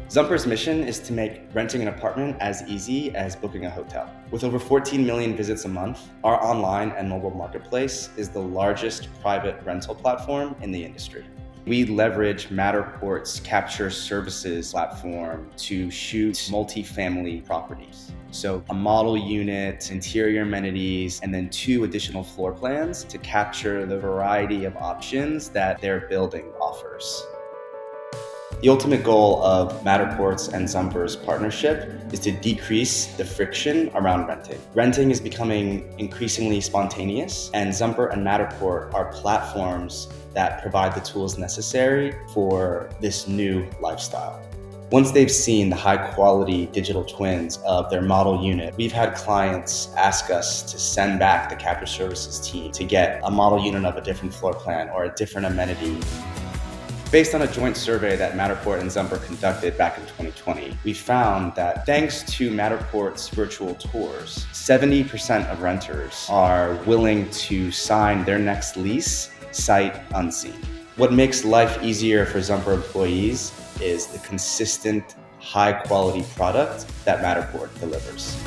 Zumper's mission is to make renting an apartment as easy as booking a hotel. With over 14 million visits a month, our online and mobile marketplace is the largest private rental platform in the industry. We leverage Matterport's Capture Services platform to shoot multifamily properties. So a model unit, interior amenities, and then 2 additional floor plans to capture the variety of options that their building offers. The ultimate goal of Matterport's and Zumper's partnership is to decrease the friction around renting. Renting is becoming increasingly spontaneous, and Zumper and Matterport are platforms that provide the tools necessary for this new lifestyle. Once they've seen the high-quality digital twins of their model unit, we've had clients ask us to send back the Capture Services team to get a model unit of a different floor plan or a different amenity. Based on a joint survey that Matterport and Zumper conducted back in 2020, we found that thanks to Matterport's virtual tours, 70% of renters are willing to sign their next lease sight unseen. What makes life easier for Zumper employees is the consistent, high-quality product that Matterport delivers.